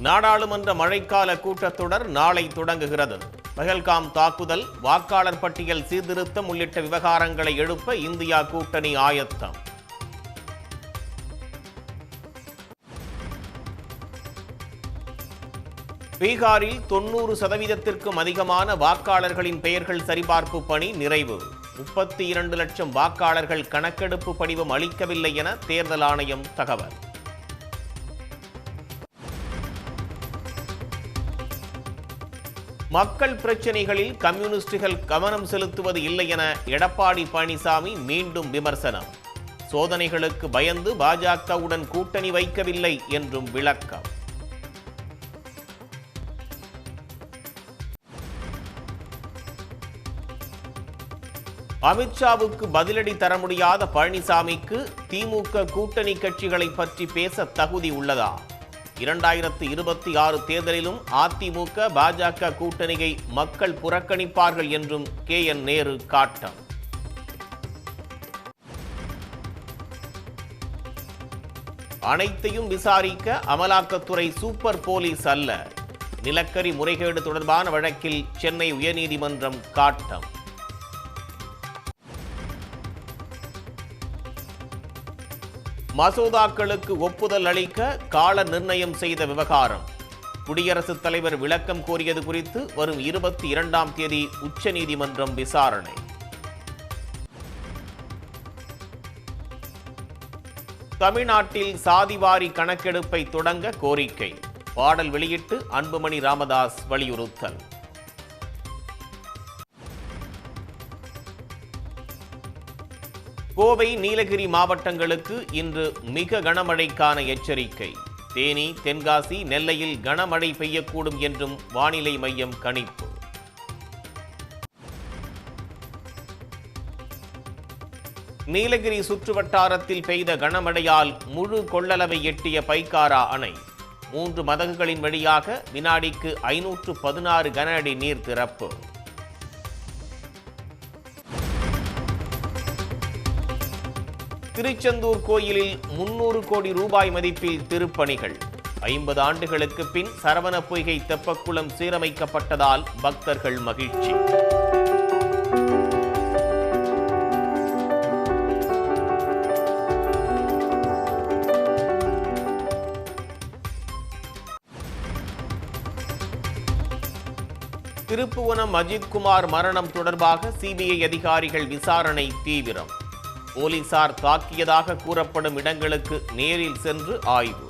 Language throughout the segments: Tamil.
நாடாளுமன்ற மழைக்கால கூட்டத்தொடர் நாளை தொடங்குகிறது. பஹல்காம் தாக்குதல், வாக்காளர் பட்டியல் சீர்திருத்தம் உள்ளிட்ட விவகாரங்களை எழுப்ப இந்தியா கூட்டணி ஆயத்தம். பீகாரில் 90% அதிகமான வாக்காளர்களின் பெயர்கள் சரிபார்ப்பு பணி நிறைவு. 32 லட்சம் வாக்காளர்கள் கணக்கெடுப்பு படிவம் அளிக்கவில்லை என தேர்தல் ஆணையம் தகவல். மக்கள் பிரச்சினைகளில் கம்யூனிஸ்டுகள் கவனம் செலுத்துவது இல்லை என எடப்பாடி பழனிசாமி மீண்டும் விமர்சனம். சோதனைகளுக்கு பயந்து பாஜகவுடன் கூட்டணி வைக்கவில்லை என்றும் விளக்கம். அமித்ஷாவுக்கு பதிலடி தர முடியாத பழனிசாமிக்கு திமுக கூட்டணி கட்சிகளை பற்றி பேச தகுதி உள்ளதா? 2026 தேர்தலிலும் அதிமுக பாஜக கூட்டணியை மக்கள் புறக்கணிப்பார்கள் என்றும் KN நேரு காட்டம். அனைத்தையும் விசாரிக்க அமலாக்கத்துறை சூப்பர் போலீஸ் அல்ல. நிலக்கரி முறைகேடு தொடர்பான வழக்கில் சென்னை உயர்நீதிமன்றம் காட்டம். மசோதாக்களுக்கு ஒப்புதல் அளிக்க கால நிர்ணயம் செய்த விவகாரம். குடியரசுத் தலைவர் விளக்கம் கோரியது குறித்து வரும் 22ஆம் தேதி உச்சநீதிமன்றம் விசாரணை. தமிழ்நாட்டில் சாதிவாரி கணக்கெடுப்பை தொடங்க கோரிக்கை. பாடல் வெளியிட்டு அன்புமணி ராமதாஸ் வலியுறுத்தல். கோவை, நீலகிரி மாவட்டங்களுக்கு இன்று மிக கனமழைக்கான எச்சரிக்கை. தேனி, தென்காசி, நெல்லையில் கனமழை பெய்யக்கூடும் என்றும் வானிலை மையம் கணிப்பு. நீலகிரி சுற்றுவட்டாரத்தில் பெய்த கனமழையால் முழு கொள்ளளவை எட்டிய பைக்காரா அணை. 3 மதகுகளின் வழியாக வினாடிக்கு 516 கன அடி நீர் திறப்பு. திருச்செந்தூர் கோயிலில் 300 கோடி ரூபாய் மதிப்பில் திருப்பணிகள். 50 ஆண்டுகளுக்கு பின் சரவண பொய்கை தெப்பக்குளம் சீரமைக்கப்பட்டதால் பக்தர்கள் மகிழ்ச்சி. திருப்புவனம் அஜித்குமார் மரணம் தொடர்பாக CBI அதிகாரிகள் விசாரணை தீவிரம். போலீசார் தாக்கியதாக கூறப்படும் இடங்களுக்கு நேரில் சென்று ஆய்வு.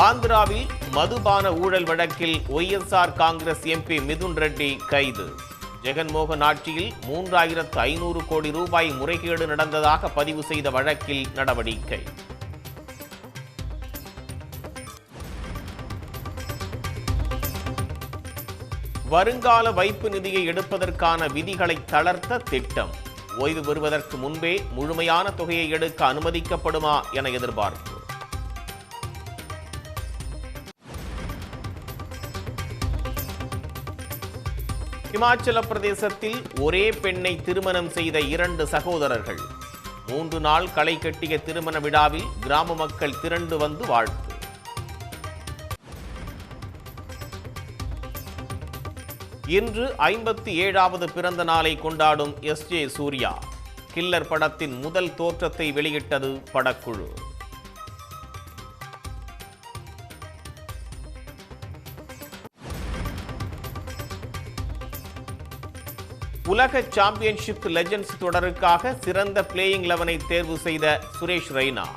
ஆந்திராவில் மதுபான ஊழல் வழக்கில் YSR காங்கிரஸ் MP மிதுன் ரெட்டி கைது. ஜெகன்மோகன் ஆட்சியில் 3500 கோடி ரூபாய் முறைகேடு நடந்ததாக பதிவு செய்த வழக்கில் நடவடிக்கை. வருங்கால வைப்பு நிதியை எடுப்பதற்கான விதிகளை தளர்த்த திட்டம். ஓய்வு பெறுவதற்கு முன்பே முழுமையான தொகையை எடுக்க அனுமதிக்கப்படுமா என எதிர்பார்ப்பு. இமாச்சல பிரதேசத்தில் ஒரே பெண்ணை திருமணம் செய்த 2 சகோதரர்கள். 3 நாள் களை கட்டிய திருமண விழாவில் கிராம மக்கள் திரண்டு வந்து வாழ்த்து. இன்று 57வது பிறந்த நாளை கொண்டாடும் SJ சூர்யா. கில்லர் படத்தின் முதல் தோற்றத்தை வெளியிட்டது படக்குழு. உலக சாம்பியன்ஷிப் லெஜெண்ட்ஸ் தொடருக்காக சிறந்த பிளேயிங் 11ஐ தேர்வு செய்த சுரேஷ் ரெய்னா.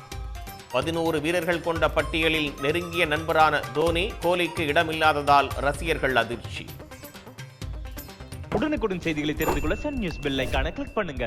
11 வீரர்கள் கொண்ட பட்டியலில் நெருங்கிய நண்பரான தோனி, கோலிக்கு இடமில்லாததால் ரசிகர்கள் அதிர்ச்சி. உடனுக்குடன் செய்திகளை தெரிந்து கொள்ள சன் நியூஸ் பெல் ஐகானை கிளிக் பண்ணுங்க.